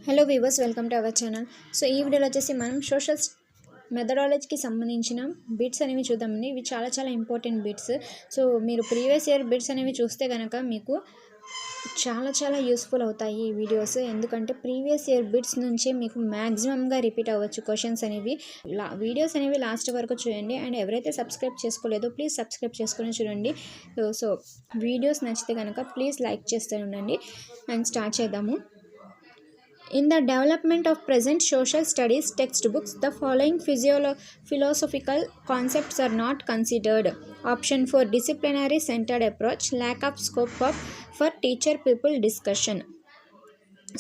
Hello weavers, welcome to our channel. So ఈ వీడియోలో వచ్చేసి మనం సోషల్ మెథడాలజీకి సంబంధించిన బిట్స్ అనేవి చూద్దామండి. ఇవి చాలా ఇంపార్టెంట్ బిట్స్. సో మీరు ప్రీవియస్ ఇయర్ బిట్స్ అనేవి చూస్తే కనుక మీకు చాలా యూస్ఫుల్ అవుతాయి ఈ వీడియోస్. ఎందుకంటే ప్రీవియస్ ఇయర్ బిట్స్ నుంచి మీకు మ్యాక్సిమంగా రిపీట్ అవ్వచ్చు క్వశ్చన్స్ అనేవి. వీడియోస్ అనేవి లాస్ట్ వరకు చూడండి. అండ్ ఎవరైతే సబ్స్క్రైబ్ చేసుకోలేదో ప్లీజ్ సబ్స్క్రైబ్ చేసుకొని చూడండి. సో వీడియోస్ నచ్చితే కనుక ప్లీజ్ లైక్ చేస్తూ ఉండండి. అండ్ స్టార్ట్ చేద్దాము. In the development of present social studies textbooks, the following philosophical concepts are not considered. Option 4, disciplinary centered approach, lack of scope for teacher-pupil discussion.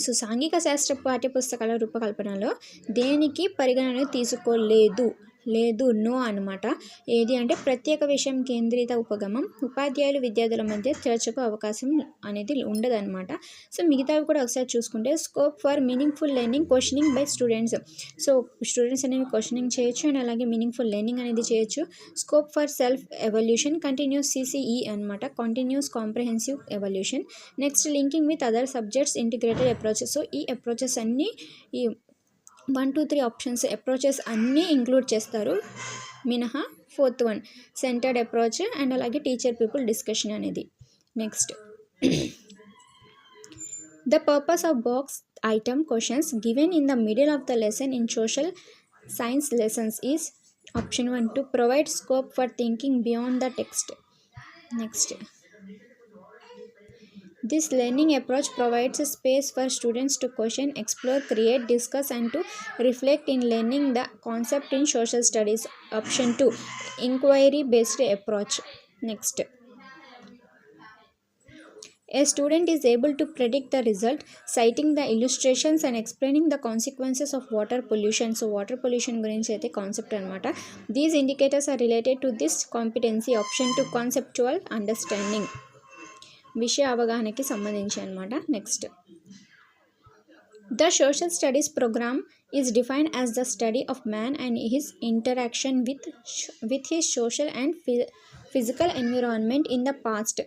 So సాంఘిక శాస్త్ర పాఠ్యపుస్తకాల రూపకల్పనలో దేనికి పరిగణన తీసుకోలేదు నో అనమాట. ఏది అంటే ప్రత్యేక విషయం కేంద్రిత ఉపగమం, ఉపాధ్యాయులు విద్యార్థుల మధ్య చర్చకు అవకాశం అనేది ఉండదన్నమాట. సో మిగతావి కూడా ఒకసారి చూసుకుంటే scope for meaningful learning, questioning by students. So students అనేవి క్వశ్చనింగ్ చేయొచ్చు అండ్ అలాగే మీనింగ్ఫుల్ లెర్నింగ్ అనేది చేయొచ్చు. Scope for self evolution, continuous CCE అనమాట, continuous comprehensive evolution. Next linking with other subjects, integrated approaches. So ఈ అప్రోచెస్ అన్నీ ఈ 1, 2, 3 options approaches అన్నీ ఇంక్లూడ్ చేస్తారు మినహా 4th one centred approach and అలాగే టీచర్ పీపుల్ డిస్కషన్ అనేది. Next the purpose of box item questions given in the middle of the lesson in social science lessons is option 1 to provide scope for thinking beyond the text. Next this learning approach provides a space for students to question, explore, create, discuss and to reflect in learning the concept in social studies. Option 2, inquiry based approach. Next, a student is able to predict the result citing the illustrations and explaining the consequences of water pollution. So water pollution gurinchi aithe concept anamata. These indicators are related to this competency. Option 2, conceptual understanding, విషయ అవగాహనకి సంబంధించి అనమాట. Next the social studies program is defined as the study of man and his interaction with his social and physical environment in the past,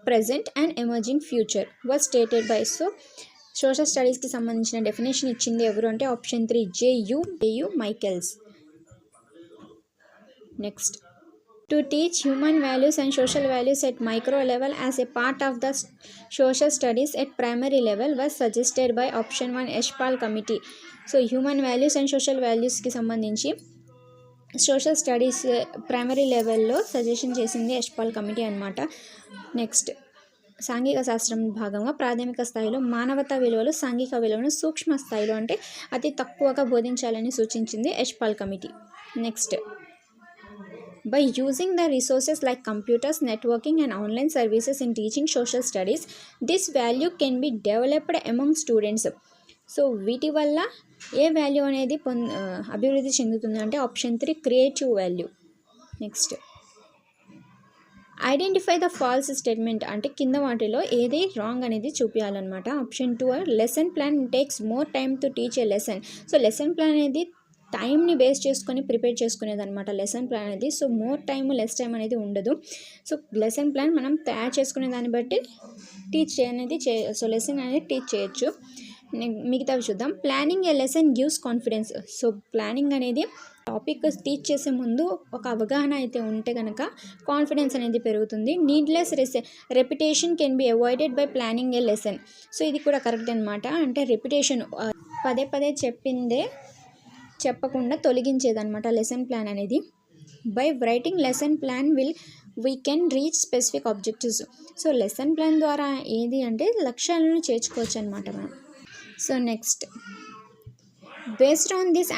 present and emerging future was stated by. So social స్టడీస్కి సంబంధించిన definition ఇచ్చింది ఎవరు అంటే option 3, J.U. Michaelis. Next to teach human values and social values at micro level as a part of the social studies at primary level was suggested by option 1, Eshpal committee. So human values and social values ki sambandhinchi social studies primary level lo suggestion chesindi Eshpal committee anamata. Next, సాంఘిక శాస్త్రం భాగంగా ప్రాథమిక స్థాయిలో మానవతా విలువలు, సాంఘిక విలువలను సూక్ష్మ స్థాయిలో అంటే అతి తక్కువగా బోధించాలని సూచించింది Yashpal committee. Next, by using the resources like computers, networking and online services in teaching social studies, this value can be developed among students. So వీటి వల్ల ఏ వాల్యూ అనేది అభివృద్ధి చెందుతుంది అంటే option 3, creative value. Next, identify the false statement అంటే కింద వాటిలో ఏది రాంగ్ అనేది చూపించాలన్నమాట. Option 2, lesson plan takes more time to teach a lesson. So lesson plan అనేది టైంని బేస్ చేసుకొని ప్రిపేర్ చేసుకునేది అనమాట లెసన్ ప్లాన్ అనేది. So more time less time అనేది ఉండదు. సో లెసన్ ప్లాన్ మనం తయారు చేసుకునే దాన్ని బట్టి టీచ్ అనేది సో లెసన్ అనేది టీచ్ చేయొచ్చు. మిగతావి చూద్దాం. Planning a lesson gives confidence. So planning అనేది టాపిక్ టీచ్ చేసే ముందు ఒక అవగాహన అయితే ఉంటే కనుక కాన్ఫిడెన్స్ అనేది పెరుగుతుంది. Needless repetition can be avoided by planning a lesson. So ఇది కూడా కరెక్ట్ అనమాట. అంటే రెపిటేషన్ పదే చెప్పిందే చెప్పకుండా తొలగించేదన్నమాట లెసన్ ప్లాన్ అనేది. By writing lesson plan we can reach specific objectives. So lesson plan ద్వారా ఏది అంటే లక్ష్యాలను చేర్చుకోవచ్చు అనమాట మనం. So next, based on this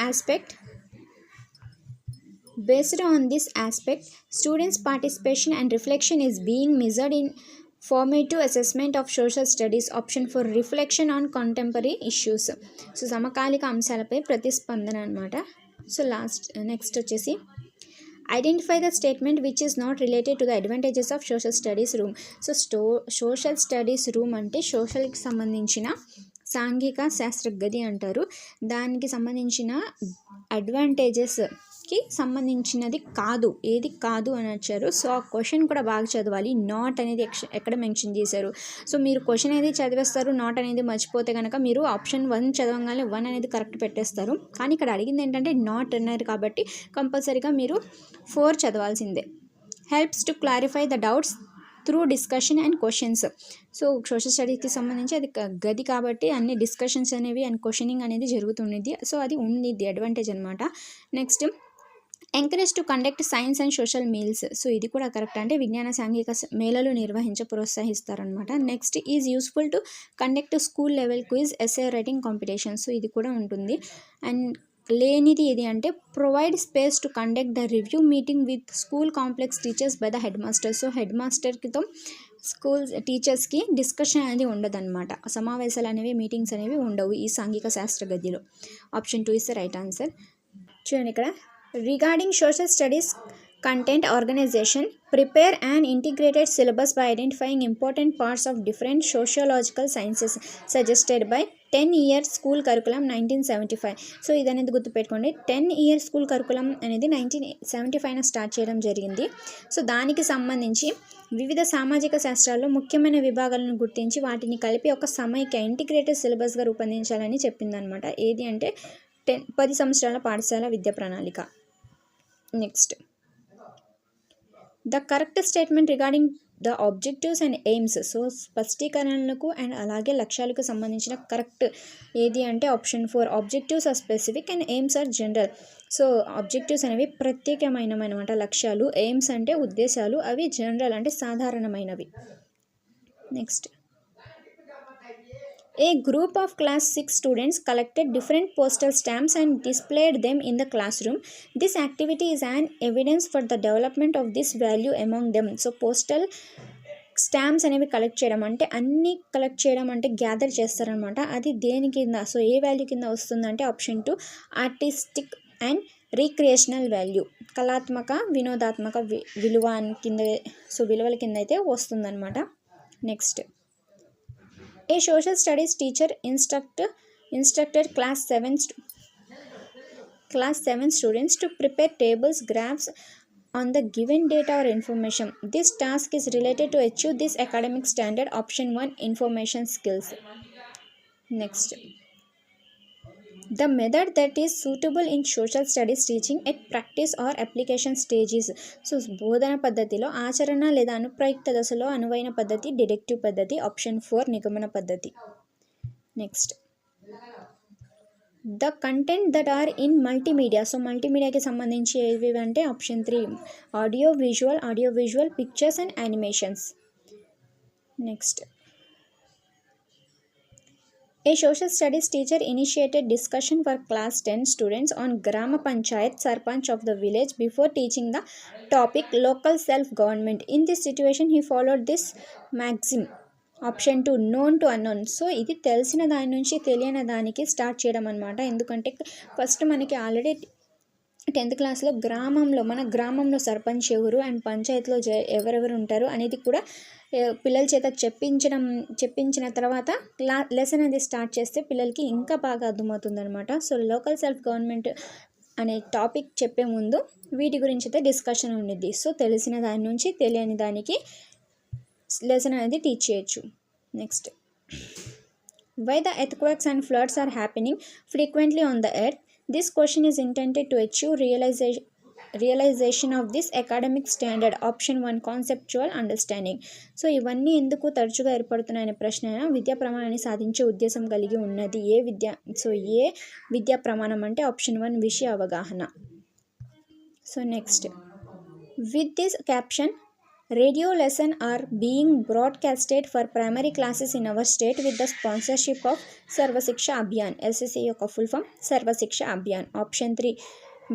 aspect students participation and reflection is being measured in formative assessment of social studies. Option 4, reflection on contemporary issues. So సమకాలిక అంశాలపై ప్రతిస్పందన అనమాట. సో నెక్స్ట్ వచ్చేసి identify the statement which is not related to the advantages of social studies room. So social studies room అంటే సోషల్కి సంబంధించిన సాంఘిక శాస్త్ర గది అంటారు. దానికి సంబంధించిన అడ్వాంటేజెస్ కి సంబంధించినది కాదు, ఏది కాదు అని వచ్చారు. సో ఆ క్వశ్చన్ కూడా బాగా చదవాలి. నాట్ అనేది ఎక్కడ మెన్షన్ చేశారు. సో మీరు క్వశ్చన్ అనేది చదివేస్తారు, నాట్ అనేది మర్చిపోతే కనుక మీరు ఆప్షన్ 1 చదవగానే 1 అనేది కరెక్ట్ పెట్టేస్తారు. కానీ ఇక్కడ అడిగింది ఏంటంటే నాట్ అన్నారు కాబట్టి కంపల్సరీగా మీరు 4 చదవాల్సిందే. Helps to clarify the doubts through discussion and questions. So social స్టడీస్కి సంబంధించి అది గది కాబట్టి అన్ని డిస్కషన్స్ అనేవి అండ్ క్వశ్చనింగ్ అనేది జరుగుతుంది. సో అది ఉంది అడ్వాంటేజ్ అనమాట. Next encourage to conduct science and social meals. So ఇది కూడా కరెక్ట్, అంటే విజ్ఞాన సాంఘిక మేళలు ప్రోత్సహిస్తారనమాట. Next is useful to conduct school level quiz essay writing competition. So ఇది కూడా ఉంటుంది. అండ్ లేనిది ఏది అంటే provide space to conduct the review meeting with school complex teachers by the headmaster. So హెడ్ మాస్టర్తో స్కూల్ టీచర్స్కి డిస్కషన్ అనేది ఉండదన్నమాట. సమావేశాలు అనేవి మీటింగ్స్ అనేవి ఉండవు ఈ సాంఘిక శాస్త్ర గదిలో. Option 2 is the right answer. చూడండి ఇక్కడ regarding social studies content organization, prepare an integrated syllabus by identifying important parts of different sociological sciences suggested by 10-year school curriculum 1975. So ఇది అనేది గుర్తుపెట్టుకోండి. 10-year స్కూల్ కరికులం అనేది 1975 start చేయడం జరిగింది. So దానికి సంబంధించి వివిధ సామాజిక శాస్త్రాల్లో ముఖ్యమైన విభాగాలను గుర్తించి వాటిని కలిపి ఒక సమైక్య ఇంటిగ్రేటెడ్ సిలబస్గా రూపొందించాలని చెప్పిందనమాట. ఏది అంటే 10 సంవత్సరాల పాఠశాల విద్యా ప్రణాళిక. Next the correct statement regarding the objectives and aims. So స్పష్టీకరణలకు అండ్ అలాగే లక్ష్యాలకు సంబంధించిన కరెక్ట్ ఏది అంటే option 4. Objectives are specific and aims are general. So objectives అనేవి ప్రత్యేకమైనవన్నమాట లక్ష్యాలు, ఎయిమ్స్ అంటే ఉద్దేశాలు, అవి జనరల్ అంటే సాధారణమైనవి. Next A group of class 6 students collected different postal stamps and displayed them in the classroom. This activity is an evidence for the development of this value among them. So postal stamps అనేవి collect చేయడం అంటే అన్నీ collect చేయడం అంటే gather చేస్తారనమాట. అది దేని కింద, సో ఏ వాల్యూ కింద వస్తుందంటే option 2 artistic and recreational value, కళాత్మక వినోదాత్మక విలువ కింద, సో విలువల కింద అయితే వస్తుందన్నమాట. Next A social studies teacher instructed class 7 students to prepare tables, graphs on the given data or information. This task is related to achieve this academic standard. Option 1 information skills. Next, the method that is suitable in social studies teaching at practice or application stages. So బోధన పద్ధతిలో ఆచరణ లేదా అనుప్రయుక్త దశలో అనువైన పద్ధతి deductive పద్ధతి. Option 4 నిగమన పద్ధతి. Next the content that are in multimedia. So మల్టీమీడియాకి సంబంధించి ఏవి అంటే option 3 audio visual pictures and animations. Next A social studies teacher initiated discussion for class 10 students on Grama Panchayat Sarpanch of the village before teaching the topic local self-government. In this situation, he followed this maxim. Option 2 known to unknown. So ఇది తెలిసిన దాని నుంచి తెలియని దానికి start చేయడం అనమాట. ఎందుకంటే first మనకి ఆల్రెడీ 10th క్లాస్లో మన గ్రామంలో సర్పంచ్ ఎవరు అండ్ పంచాయతీలో ఎవరెవరు ఉంటారు అనేది కూడా పిల్లల చేత చెప్పించిన తర్వాత లెసన్ అనేది స్టార్ట్ చేస్తే పిల్లలకి ఇంకా బాగా అర్థమవుతుంది అనమాట. సో లోకల్ సెల్ఫ్ గవర్నమెంట్ అనే టాపిక్ చెప్పే ముందు వీటి గురించి అయితే డిస్కషన్ ఉండేది. సో తెలిసిన దాని నుంచి తెలియని దానికి లెసన్ అనేది టీచ్ చేయొచ్చు. Next why the earthquakes and floods are happening frequently on the earth. This question is intended to achieve realization of this academic standard. Option 1 conceptual understanding. So ఇవన్నీ ఎందుకు తరచుగా ఏర్పడుతున్నాయనే ప్రశ్న విద్యా ప్రమాణాన్ని సాధించే ఉద్దేశం కలిగి ఉన్నది ఏ విద్యా ప్రమాణం అంటే ఆప్షన్ 1 విషయ అవగాహన. So next with this caption radio lesson are being broadcasted for primary classes in our state with the sponsorship of Sarva Shiksha Abhiyan. SSA యొక్క ఫుల్ ఫామ్ సర్వ శిక్ష అభియాన్. ఆప్షన్ 3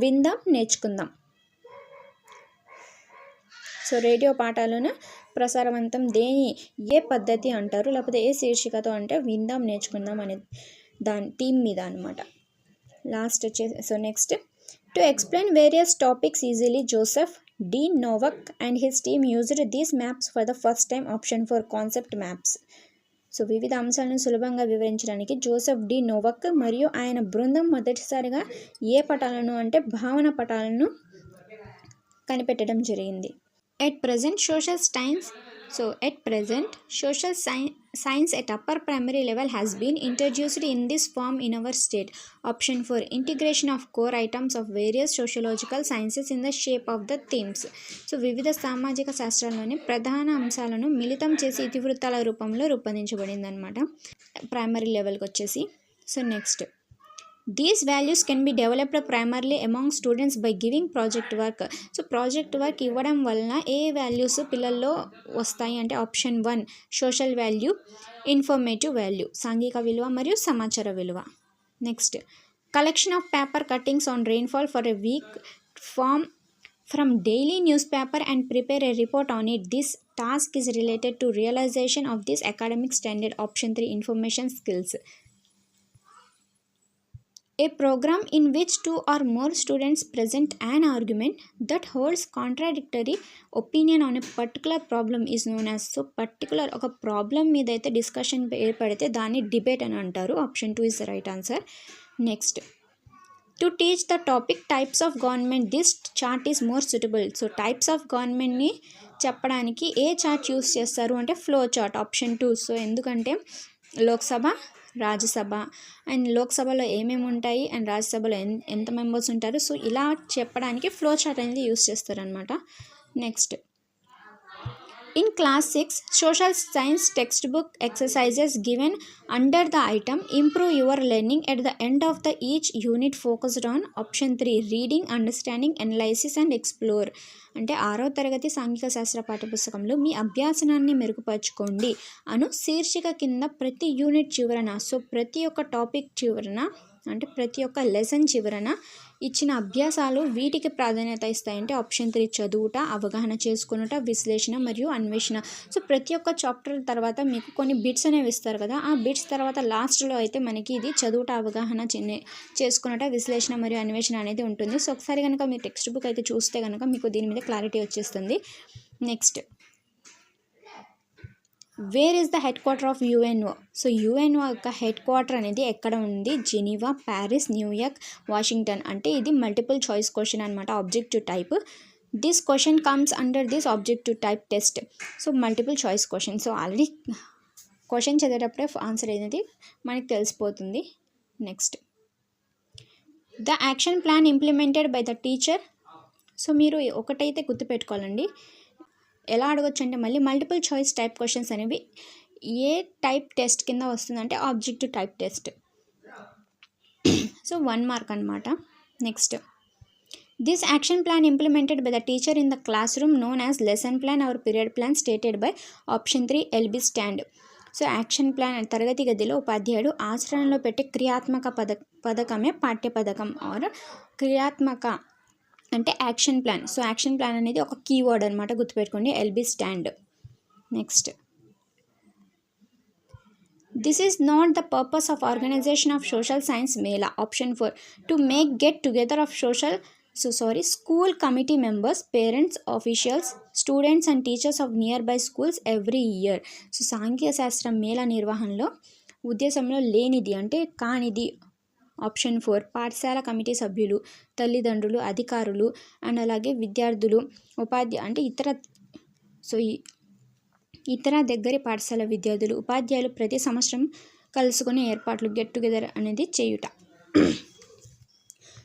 విందాం నేర్చుకుందాం. సో రేడియో పాఠాలను ప్రసారవంతం ఏ పద్ధతి అంటారు, లేకపోతే ఏ శీర్షికతో అంటే విందాం నేర్చుకుందాం అనే దాని థీమ్ మీద అనమాట. Last so next to explain various topics easily Joseph D. Novak and his team used these maps for the first time. Option 4 concept maps. So వివిధ అంశాలను సులభంగా వివరించడానికి జోసెఫ్ డి నోవక్ మరియు ఆయన బృందం మొదటిసారిగా ఏ పటాలను అంటే భావన పటాలను కనిపెట్టడం జరిగింది. At present, social science at upper primary level has been introduced in this form in our state. Option 4, integration of core items of various sociological sciences in the shape of the themes. So వివిధ సామాజిక శాస్త్రాల్లోని ప్రధాన అంశాలను మిళితం చేసి ఇతివృత్తాల రూపంలో రూపొందించబడింది అనమాట primary లెవెల్కి వచ్చేసి. So next, these values can be developed primarily among students by giving project work. So project work ఇవ్వడం వలన ఏ వాల్యూస్ పిల్లల్లో వస్తాయి అంటే option 1 social value, informative value సాంఘిక విలువ మరియు సమాచార విలువ. Next, collection of paper cuttings on rainfall for a week form from daily newspaper and prepare a report on it. This task is related to realisation of this academic standard. Option 3 information skills. A program in which 2 or more students present an argument that holds contradictory opinion on a particular problem is known as. So particular ఒక problem మీద అయితే discussion ఏర్పడితే దాన్ని debate అని అంటారు. Option 2 is the right answer. Next, to teach the topic types of government this chart is more suitable. So types of గవర్నమెంట్ని చెప్పడానికి ఏ chart use చేస్తారు అంటే ఫ్లో చార్ట్. ఆప్షన్ 2. సో ఎందుకంటే లోక్సభ, రాజ్యసభ అండ్ లోక్సభలో ఏమేమి ఉంటాయి అండ్ రాజ్యసభలో ఎంత మెంబర్స్ ఉంటారు, సో ఇలా చెప్పడానికి ఫ్లో చార్ట్ అనేది యూస్ చేస్తారనమాట. Next, in class 6 social science text book exercises given under the item improve your learning at the end of the each unit focused on. Option 3 reading, understanding, analysis and explore. అంటే 6వ తరగతి సాంఘిక శాస్త్ర పాఠ్యపుస్తకంలో మీ అభ్యాసనాన్ని మెరుగుపరచుకోండి అను శీర్షిక కింద ప్రతి unit చివరన, so ప్రతి ఒక్క టాపిక్ చివరన అంటే ప్రతి ఒక్క లెసన్ చివరన ఇచ్చిన అభ్యాసాలు వీటికి ప్రాధాన్యత ఇస్తాయంటే ఆప్షన్ 3 చదువుట, అవగాహన చేసుకునుట, విశ్లేషణ మరియు అన్వేషణ. సో ప్రతి ఒక్క చాప్టర్ తర్వాత మీకు కొన్ని బిట్స్ అనేవి ఇస్తారు కదా, ఆ బిట్స్ తర్వాత లాస్ట్లో అయితే మనకి ఇది చదువుట, అవగాహన చేసుకునుట, విశ్లేషణ మరియు అన్వేషణ అనేది ఉంటుంది. సో ఒకసారి కనుక మీరు టెక్స్ట్ బుక్ అయితే చూస్తే కనుక మీకు దీని మీద క్లారిటీ వచ్చేస్తుంది. Next, where is the headquarter of UNO. So UNO యొక్క హెడ్ క్వార్టర్ అనేది ఎక్కడ ఉంది? Geneva, Paris, New York, Washington. అంటే ఇది మల్టిపుల్ చాయిస్ క్వశ్చన్ అనమాట, objective type. This question comes under this objective type test. So multiple choice question. So already question చదివేటప్పుడే answer అనేది మనకి తెలిసిపోతుంది. Next, the action plan implemented by the teacher. So మీరు ఒకటైతే గుర్తుపెట్టుకోవాలండి, ఎలా అడగొచ్చు అంటే మళ్ళీ మల్టిపుల్ చాయిస్ టైప్ క్వశ్చన్స్ అనేవి ఏ టైప్ టెస్ట్ కింద వస్తుందంటే objective type test. So 1 mark అనమాట. Next, this action plan implemented by the teacher in the classroom known as lesson plan or period plan stated by. Option 3 LB stand. So action plan తరగతి గదిలో ఉపాధ్యాయుడు ఆచరణలో పెట్టే క్రియాత్మక పథకమే పాఠ్య పథకం ఆర్ క్రియాత్మక అంటే action plan. So action plan అనేది ఒక కీవర్డ్ అనమాట, గుర్తుపెట్టుకోండి, ఎల్బి స్టాండ్. Next, this is not the purpose of organisation of social science mela. Option 4 to make get together of school committee members, parents, officials, students and teachers of nearby schools every year. So సాంఘిక శాస్త్రం మేళా నిర్వహణలో ఉద్దేశంలో లేనిది అంటే కానిది. Option 4 పాఠశాల committee సభ్యులు, తల్లిదండ్రులు, అధికారులు అండ్ అలాగే విద్యార్థులు, అంటే ఇతర దగ్గరి పాఠశాల విద్యార్థులు, ఉపాధ్యాయులు ప్రతి సంవత్సరం కలుసుకునే ఏర్పాట్లు, గెట్ టుగెదర్ అనేది చేయుట.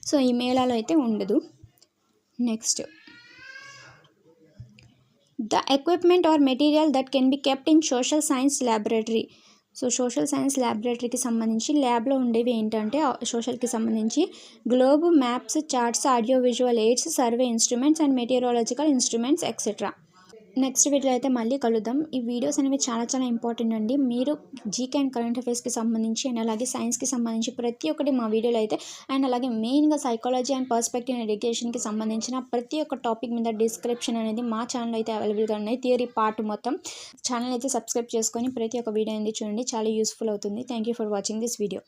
సో ఈ మేళాలో అయితే ఉండదు. Next, the equipment or material that can be kept in social science laboratory. So social science ల్యాబొరేటరీకి సంబంధించి ల్యాబ్లో ఉండేవి ఏంటంటే సోషల్కి సంబంధించి globe, maps, charts, audio visual aids, survey instruments and meteorological instruments etcetera. Next video అయితే మళ్ళీ కలుద్దాం. ఈ వీడియోస్ అనేవి చాలా చాలా ఇంపార్టెంట్ అండి. మీరు జీకే అండ్ కరెంట్ అఫైర్స్కి సంబంధించి అండ్ అలాగే సైన్స్కి సంబంధించి ప్రతి ఒక్కటి మా వీడియోలో అయితే అండ్ అలాగే మెయిన్గా సైకాలజీ అండ్ పర్స్పెక్టివ్ ఎడ్యుకేషన్కి సంబంధించిన ప్రతి ఒక్క టాపిక్ మీద డిస్క్రిప్షన్ అనేది మా ఛానల్ అయితే అవైలబుల్గా ఉన్నాయి. థియరీ పార్ట్ మొత్తం ఛానల్ అయితే సబ్స్క్రైబ్ చేసుకొని ప్రతి ఒక్క వీడియో అనేది చూడండి, చాలా యూస్ఫుల్ అవుతుంది. Thank you for watching this video.